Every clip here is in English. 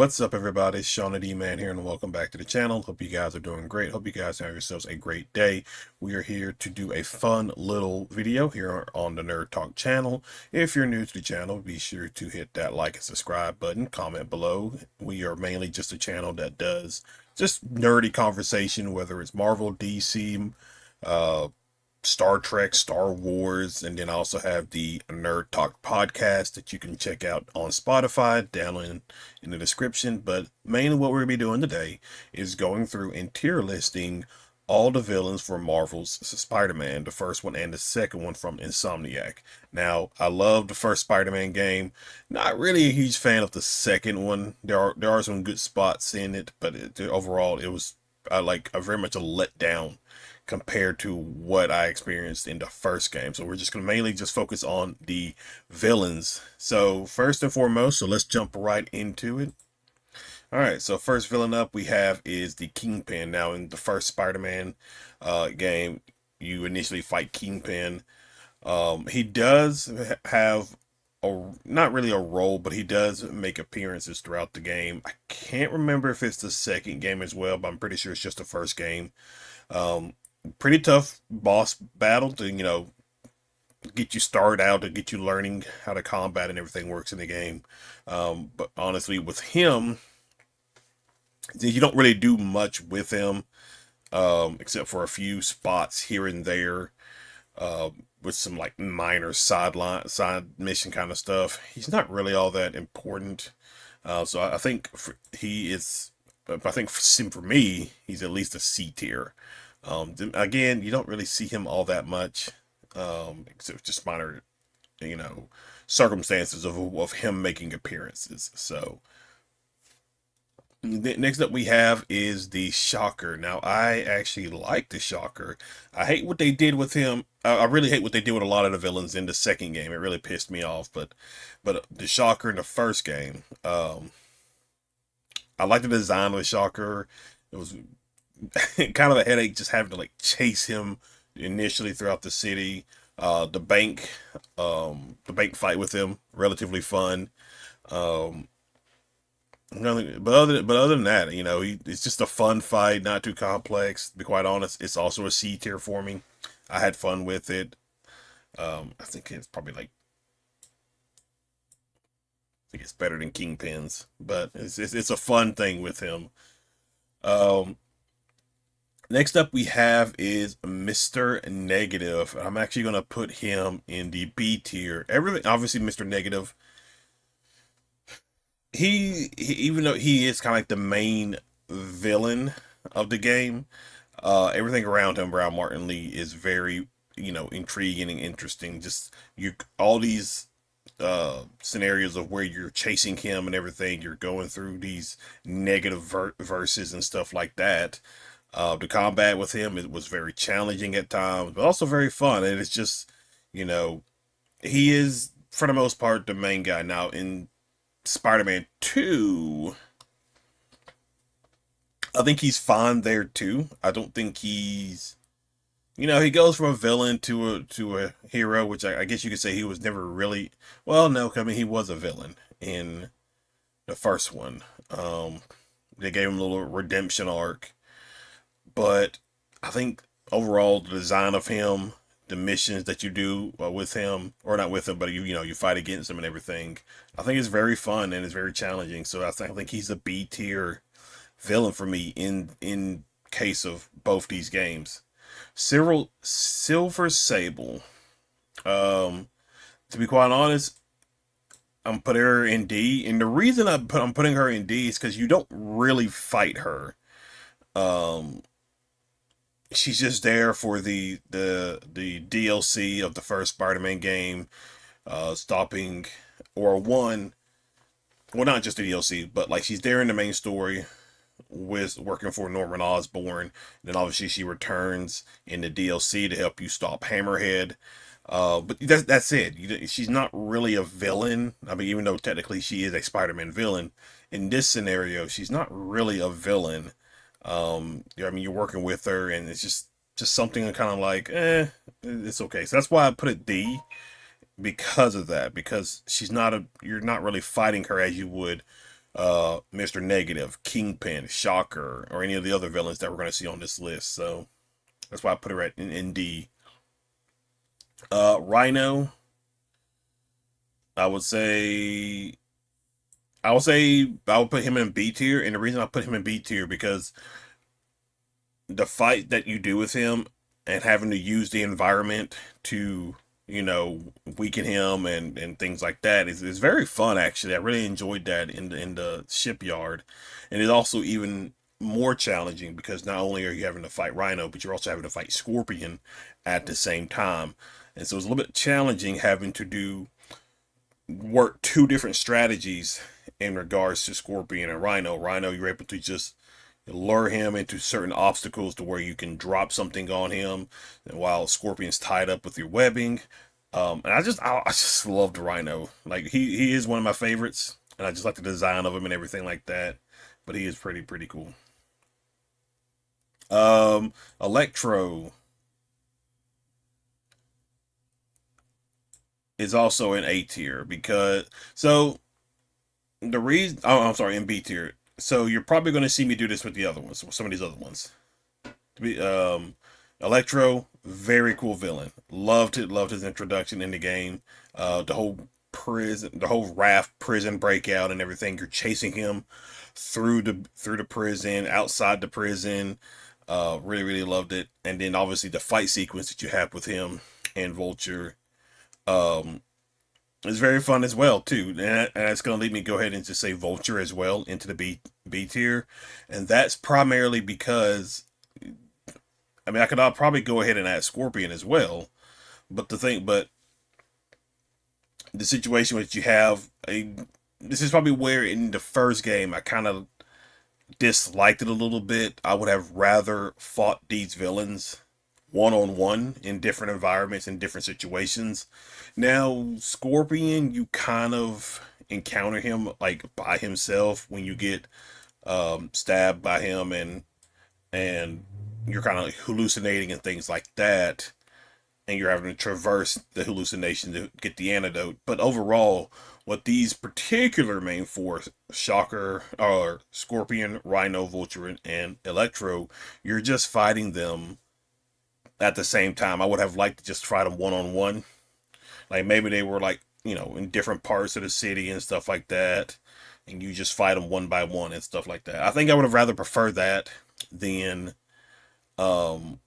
What's up, everybody? It's Shawn the D-Man here, and welcome back to the channel. Hope you guys are doing great. Hope you guys have yourselves a great day. We are here to do a fun little video here on the Nerd Talk channel. If you're new to the channel, be sure to hit that like and subscribe button, comment below. We are mainly just a channel that does just nerdy conversation, whether it's Marvel, DC, Star Trek, Star Wars, and then I also have the Nerd Talk podcast that you can check out on Spotify, down in the description. But mainly what we're going to be doing today is going through and tier listing all the villains for Marvel's Spider-Man, the first one and the second one from Insomniac. Now, I love the first Spider-Man game. Not really a huge fan of the second one. There are some good spots in it, but overall it was very much a letdown compared to what I experienced in the first game. So we're just going to mainly just focus on the villains. So first and foremost, so let's jump right into it. All right, so first villain up we have is the Kingpin. Now in the first Spider-Man game, you initially fight Kingpin. He does have not really a role, but he does make appearances throughout the game. I can't remember if it's the second game as well, but I'm pretty sure it's just the first game. Um, Pretty tough boss battle to, get you started out, to get you learning how to combat and everything works in the game. But honestly, with him, you don't really do much with him, except for a few spots here and there, with some like minor side mission kind of stuff. He's not really all that important. So I think he is. I think for me, he's at least a C tier. Again, you don't really see him all that much, except just minor, you know, circumstances of him making appearances. So next up we have is the Shocker. Now I actually like the Shocker. I hate what they did with him. I really hate what they did with a lot of the villains in the second game. It really pissed me off. But the Shocker in the first game, I like the design of the Shocker. It was kind of a headache just having to like chase him initially throughout the city. The bank fight with him, relatively fun. Um, but other than that, it's just a fun fight, not too complex. To be quite honest, it's also a C tier for me. I had fun with it. I think it's probably like I think it's better than Kingpins, but it's a fun thing with him. Um, Next up we have is Mr. Negative. I'm actually going to put him in the B tier. Everything, obviously, Mr. Negative. Even though he is kind of like the main villain of the game, everything around him, around Martin Lee, is very, intriguing and interesting. Just all these scenarios of where you're chasing him and everything. You're going through these negative verses and stuff like that. The combat with him, it was very challenging at times, but also very fun. And it's just, you know, he is for the most part the main guy. Now in Spider-Man 2, I think he's fine there too. I don't think he's, he goes from a villain to a hero, which I guess you could say he was never really. Well, no, I mean he was a villain in the first one. They gave him a little redemption arc. But I think overall the design of him, the missions that you do with him, or not with him, but you fight against him and everything, I think it's very fun and it's very challenging. So I think he's a B tier villain for me in case of both these games. Silver Sable. To be quite honest, I'm putting her in D, and the reason I'm putting her in D is because you don't really fight her. Um, she's just there for the DLC of the first Spider-Man game, stopping or one, well, not just the DLC, but like she's there in the main story with working for Norman Osborn. And then obviously she returns in the DLC to help you stop Hammerhead. But that's it. She's not really a villain. I mean, even though technically she is a Spider-Man villain, in this scenario, she's not really a villain. I mean, you're working with her, and it's just something kind of like, it's okay. So that's why I put it D, because of that. Because you're not really fighting her as you would Mr. Negative, Kingpin, Shocker, or any of the other villains that we're going to see on this list. So that's why I put her in D. Rhino, I would say I would put him in B tier, and the reason I put him in B tier because the fight that you do with him and having to use the environment to, weaken him and things like that is very fun. Actually, I really enjoyed that in the shipyard, and it's also even more challenging because not only are you having to fight Rhino, but you're also having to fight Scorpion at the same time, and so it's a little bit challenging having to do work two different strategies in regards to Scorpion and Rhino. Rhino, you're able to just lure him into certain obstacles to where you can drop something on him, and while Scorpion's tied up with your webbing. And I just loved Rhino. Like he is one of my favorites, and I just like the design of him and everything like that. But he is pretty cool. Electro is also in A tier because the reason, oh, I'm sorry, in B tier. So you're probably going to see me do this with the other ones, with some of these other ones. Electro, very cool villain. Loved his introduction in the game. The whole prison, the whole raft prison breakout and everything. You're chasing him through the prison, outside the prison. Really loved it. And then obviously the fight sequence that you have with him and Vulture. Um, it's very fun as well too, and that's going to lead me to go ahead and just say Vulture as well into the B tier, and that's primarily because I mean I could probably go ahead and add Scorpion as well, but the situation that you have, this is probably where in the first game I kind of disliked it a little bit. I would have rather fought these villains one on one in different environments in different situations. Now, Scorpion, you kind of encounter him like by himself when you get stabbed by him and you're kind of hallucinating and things like that, and you're having to traverse the hallucination to get the antidote. But overall, what these particular main four, Shocker, or Scorpion, Rhino, Vulture, and Electro, you're just fighting them at the same time. I would have liked to just fight them one on one. Like maybe they were like, in different parts of the city and stuff like that. And you just fight them one by one and stuff like that. I think I would have rather preferred that than, um,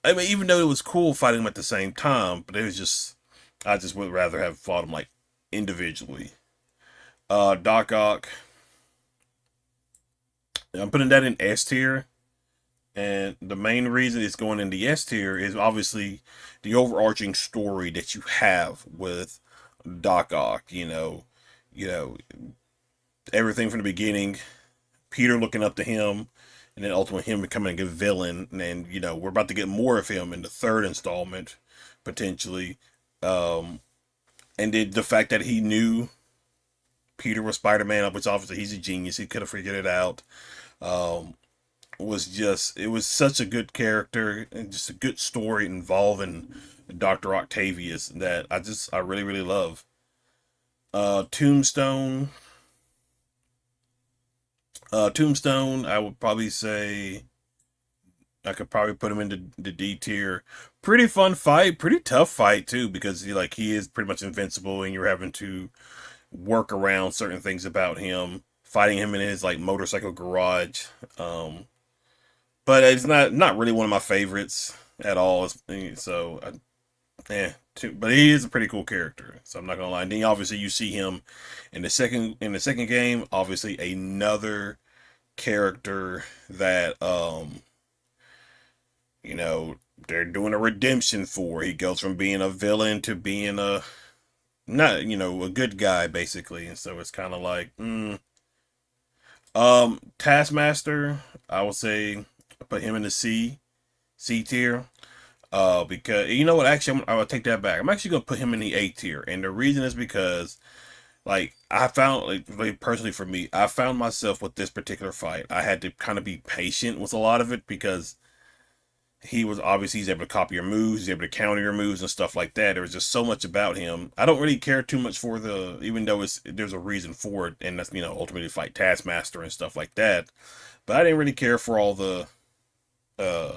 I mean, even though it was cool fighting them at the same time, but it was just, I just would rather have fought them like individually. Doc Ock, I'm putting that in S tier. And the main reason it's going in the S tier is obviously the overarching story that you have with Doc Ock. You know everything from the beginning, Peter looking up to him, and then ultimately him becoming a villain. And we're about to get more of him in the third installment, potentially. Um, and then the fact that he knew Peter was Spider-Man, which obviously he's a genius, he could have figured it out. Um, it was such a good character and just a good story involving Dr. Octavius that I really love. Tombstone. Tombstone, I would probably say I could probably put him into the D tier. Pretty fun fight, pretty tough fight too, because he is pretty much invincible, and you're having to work around certain things about him, fighting him in his like motorcycle garage. But it's not really one of my favorites at all. So, but he is a pretty cool character. So I'm not gonna lie. And then obviously you see him in the second game. Obviously another character that you know they're doing a redemption for. He goes from being a villain to being a not a good guy basically. And so it's kind of like Taskmaster. I would say put him in the C tier. Because you know what? Actually, I will take that back. I'm actually gonna put him in the A tier, and the reason is because, like, I found, like, really personally for me, I found myself with this particular fight. I had to kind of be patient with a lot of it because he was obviously he's able to copy your moves, he's able to counter your moves and stuff like that. There was just so much about him. I don't really care too much for the, even though there's a reason for it, and that's ultimately to fight Taskmaster and stuff like that. But I didn't really care for all the uh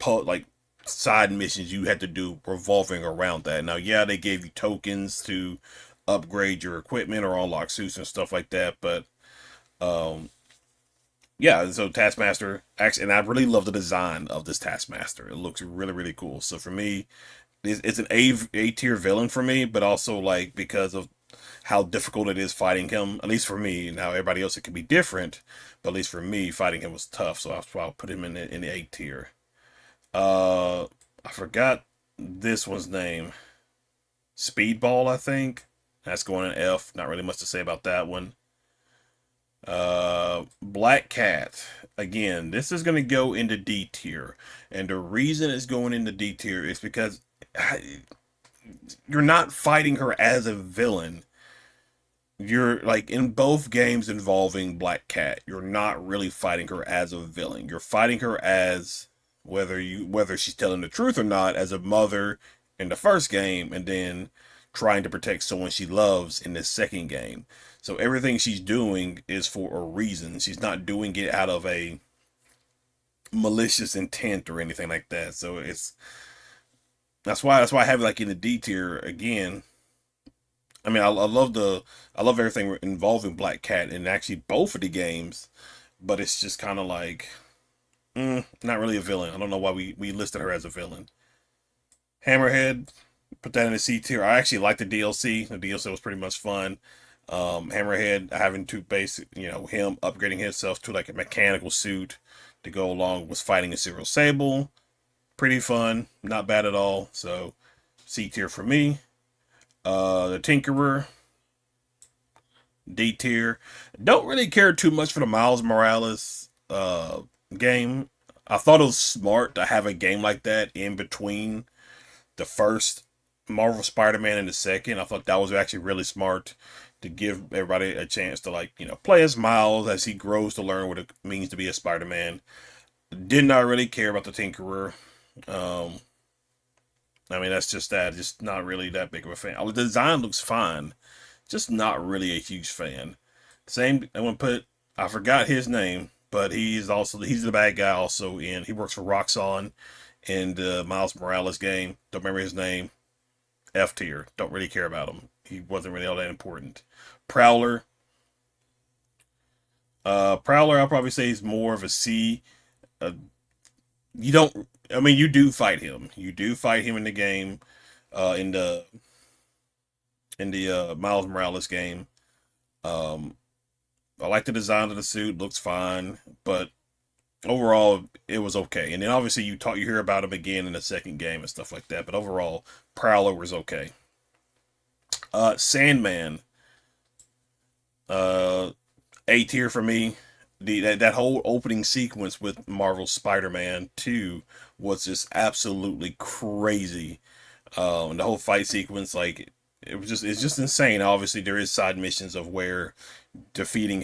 like side missions you had to do revolving around that. Now, yeah, they gave you tokens to upgrade your equipment or unlock suits and stuff like that, but um yeah, so Taskmaster actually, and I really love the design of this Taskmaster. It looks really, really cool. So for me, it's an A tier villain for me, but also like because of how difficult it is fighting him. At least for me. Now everybody else it could be different, but at least for me, fighting him was tough. So that's why I'll put him in the A tier. Uh, I forgot this one's name. Speedball, I think. That's going in F. Not really much to say about that one. Black Cat. Again, this is going to go into D tier. And the reason it's going into D tier is because you're not fighting her as a villain. You're like in both games involving Black Cat, you're not really fighting her as a villain. You're fighting her as whether she's telling the truth or not as a mother in the first game, and then trying to protect someone she loves in this second game. So everything she's doing is for a reason. She's not doing it out of a malicious intent or anything like that. So that's why I have it like in the D tier again. I mean, I love everything involving Black Cat in actually both of the games, but it's just kind of like not really a villain. I don't know why we listed her as a villain. Hammerhead, put that in the C tier. I actually like the DLC. The DLC was pretty much fun. Hammerhead having to him upgrading himself to like a mechanical suit to go along with fighting a Serial Sable. Pretty fun, not bad at all. So C tier for me. The Tinkerer, D tier. Don't really care too much for the Miles Morales game. I thought it was smart to have a game like that in between the first Marvel Spider-Man and the second. I thought that was actually really smart to give everybody a chance to play as Miles as he grows to learn what it means to be a Spider-Man. Did not really care about the Tinkerer. Um, I mean, that's just that. Just not really that big of a fan. The design looks fine. Just not really a huge fan. Same, I want to put, I forgot his name, but he's the bad guy also he works for Roxxon in the Miles Morales game. Don't remember his name. F tier. Don't really care about him. He wasn't really all that important. Prowler. Prowler, I'll probably say is more of a C. Uh, you don't, I mean, you do fight him. You do fight him in the game, in the Miles Morales game. Um, I like the design of the suit, looks fine, but overall it was okay. And then obviously you hear about him again in the second game and stuff like that. But overall, Prowler was okay. Sandman, uh, A tier for me. That whole opening sequence with Marvel Spider-Man 2 was just absolutely crazy. The whole fight sequence, like it's just insane. Obviously, there is side missions of where defeating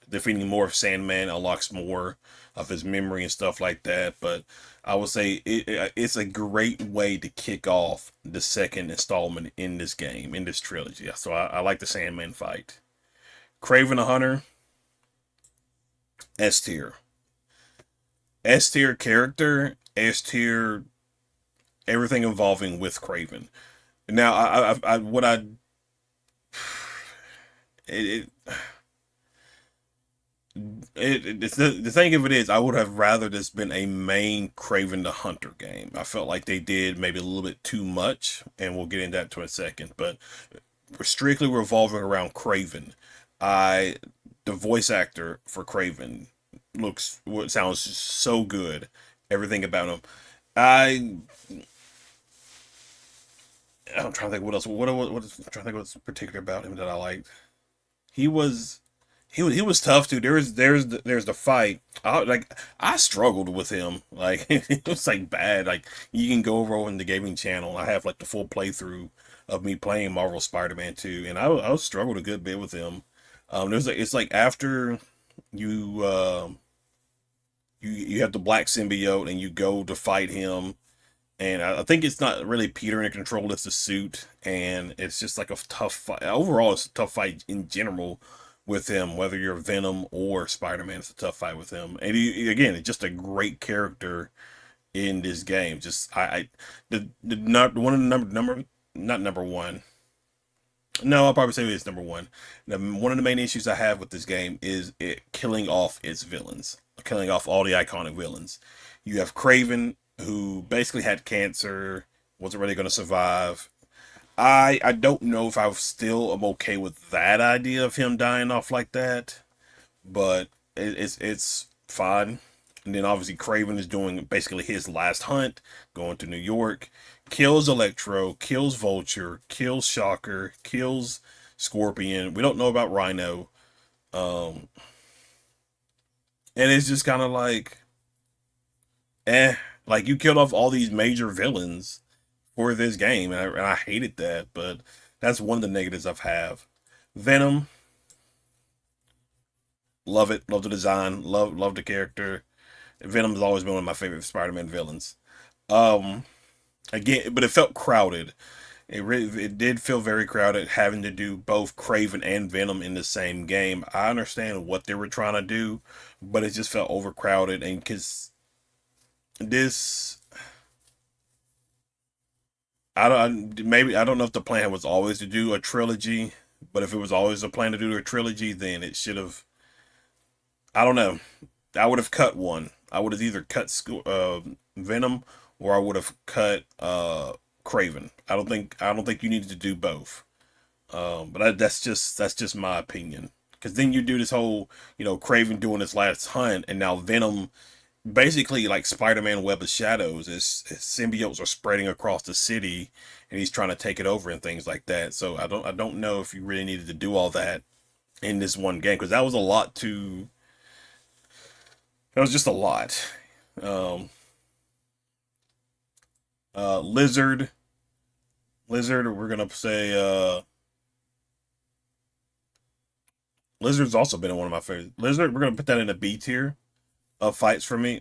defeating more of Sandman unlocks more of his memory and stuff like that. But I would say it's a great way to kick off the second installment in this game, in this trilogy. So I like the Sandman fight. Craven the Hunter, S tier. S tier character, S tier everything involving with Craven. Now, I what I it, it's the thing of it is, I would have rather this been a main Craven the Hunter game. I felt like they did maybe a little bit too much, and we'll get into that to in a second. But we're strictly revolving around Craven. I the voice actor for Craven sounds so good. Everything about him. I I'm trying to think what else. I'm trying to think what's particular about him that I liked. He was he was tough too. There's the fight. I struggled with him. Like it was like bad. Like you can go over on the gaming channel. I have like the full playthrough of me playing Marvel Spider-Man 2, and I was struggled a good bit with him. It's like after you you have the black symbiote and you go to fight him, and I think it's not really Peter in control, it's the suit, and it's just like a tough fight. Overall, it's a tough fight in general with him, whether you're Venom or Spider-Man. It's a tough fight with him, and again, it's just a great character in this game. Just I the not one of the number not number one. No, I'll probably say it's number one. One of the main issues I have with this game is it killing off its villains, killing off all the iconic villains. You have Craven, who basically had cancer, wasn't really going to survive. I don't know if I still am okay with that idea of him dying off like that, but it's fine. And then obviously Craven is doing basically his last hunt, going to New York, kills Electro, kills Vulture, kills Shocker, kills Scorpion. We don't know about Rhino. Um, and it's just kind of like, eh, like you killed off all these major villains for this game, and I hated that. But that's one of the negatives I've have. Venom, love it, love the design, love the character. Venom has always been one of my favorite Spider-Man villains. Um, Again, but it felt crowded. It did feel very crowded having to do both Craven and Venom in the same game. I understand what they were trying to do, but it just felt overcrowded. And because this, I don't maybe I don't know if the plan was always to do a trilogy, but if it was always a plan to do a trilogy, then it should have. I don't know. I would have cut one. I would have either cut Venom or I would have cut Craven. I don't think you needed to do both. But that's just my opinion. Because then you do this whole, Craven doing his last hunt, and now Venom, basically like Spider-Man Web of Shadows, his symbiotes are spreading across the city, and he's trying to take it over and things like that. So I don't know if you really needed to do all that in this one game because that was a lot to. It was just a lot. Um, Lizard, Lizard. We're gonna say Lizard's also been in one of my favorites. Lizard, we're gonna put that in a B tier of fights for me.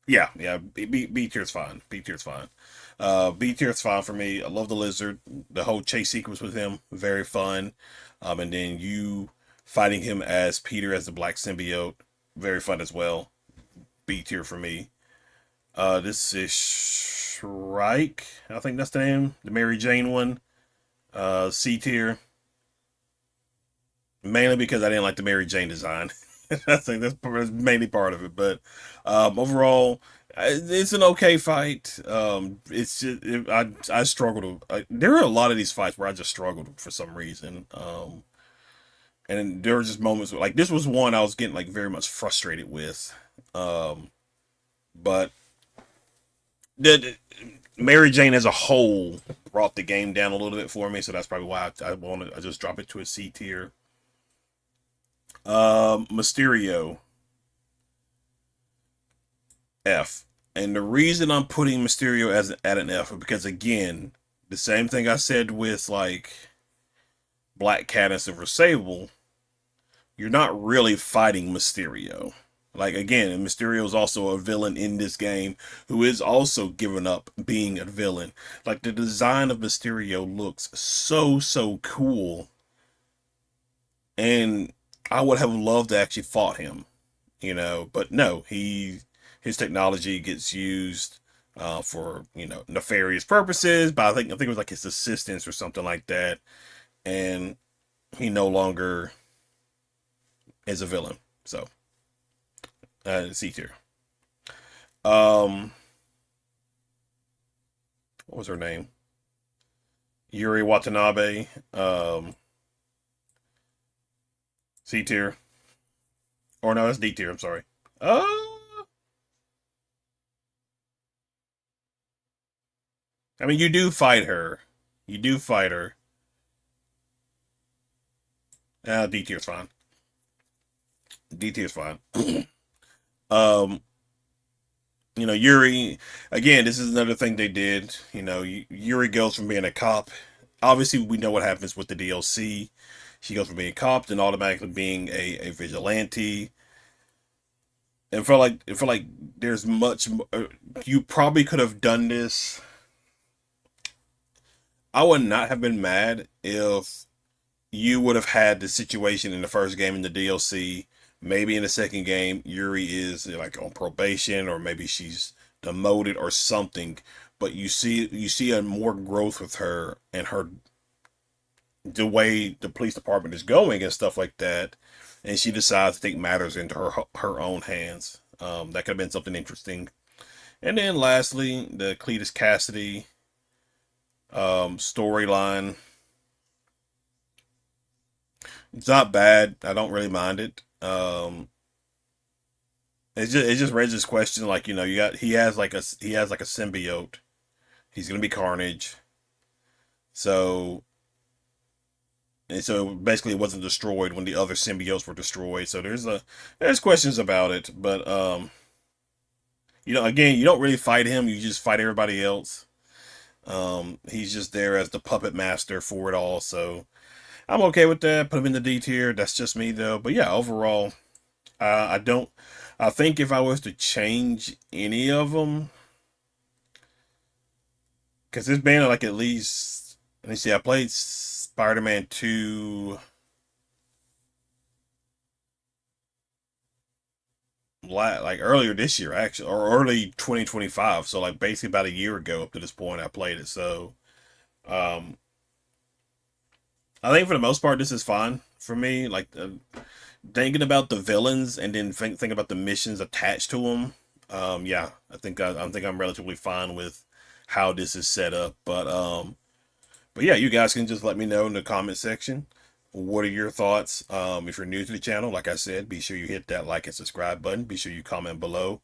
Yeah, yeah. B tier's fine. B tier's fine. B tier's fine for me. I love the Lizard. The whole chase sequence with him, very fun. And then you fighting him as Peter as the Black Symbiote, very fun as well. B tier for me. This is Shrike. I think that's the name. The Mary Jane one. C tier. Mainly because I didn't like the Mary Jane design. I think that's mainly part of it. But overall, it's an okay fight. It's just I struggled. There are a lot of these fights where I just struggled for some reason. And there were just moments like this was one I was getting like very much frustrated with. Um, but the Mary Jane as a whole brought the game down a little bit for me, so that's probably why I just drop it to a C tier. Mysterio F. And the reason I'm putting Mysterio as at an F is because again, the same thing I said with like Black Cat and Silver Sable, you're not really fighting Mysterio. Like again, Mysterio is also a villain in this game who is also giving up being a villain. Like the design of Mysterio looks so cool, and I would have loved to actually fought him, but no, his technology gets used for nefarious purposes. But I think it was like his assistants or something like that, and he no longer is a villain. So C tier. Um, what was her name? Yuri Watanabe. C tier. Or no, that's D tier. I'm sorry. Uh, I mean, you do fight her. You do fight her. D tier's fine. D tier's fine. um, Yuri. Again, this is another thing they did. Yuri goes from being a cop. Obviously, we know what happens with the DLC. She goes from being a cop and automatically being a vigilante. And feel like there's much. You probably could have done this. I would not have been mad if you would have had the situation in the first game in the DLC. Maybe in the second game, Yuri is like on probation, or maybe she's demoted or something. But you see a more growth with her and her the way the police department is going and stuff like that, and she decides to take matters into her own hands. That could have been something interesting. And then lastly, the Cletus Cassidy storyline. It's not bad. I don't really mind it. It just raises this question, like, he has like a symbiote. He's gonna be Carnage. So so basically it wasn't destroyed when the other symbiotes were destroyed. So there's questions about it, but again, you don't really fight him. You just fight everybody else. He's just there as the puppet master for it all. So I'm okay with that. Put him in the D tier. That's just me though. But yeah, overall, I don't. I think if I was to change any of them, because it's been like at least, let me see, I played Spider-Man 2 like earlier this year, actually, or early 2025. So like basically about a year ago up to this point, I played it. So um, I think for the most part, this is fine for me. Like thinking about the villains and then thinking about the missions attached to them. Yeah, I think I'm relatively fine with how this is set up. But yeah, you guys can just let me know in the comment section. What are your thoughts? If you're new to the channel, like I said, be sure you hit that like and subscribe button. Be sure you comment below.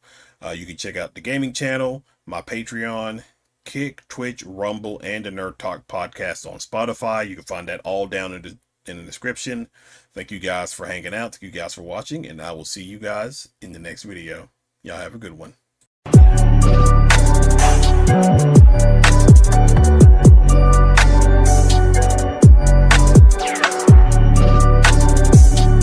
You can check out the gaming channel, my Patreon, Kick, Twitch, Rumble, and the Nerd Talk podcast on Spotify. You can find that all down in the description. Thank you guys for hanging out. Thank you guys for watching, and I will see you guys in the next video. Y'all have a good one.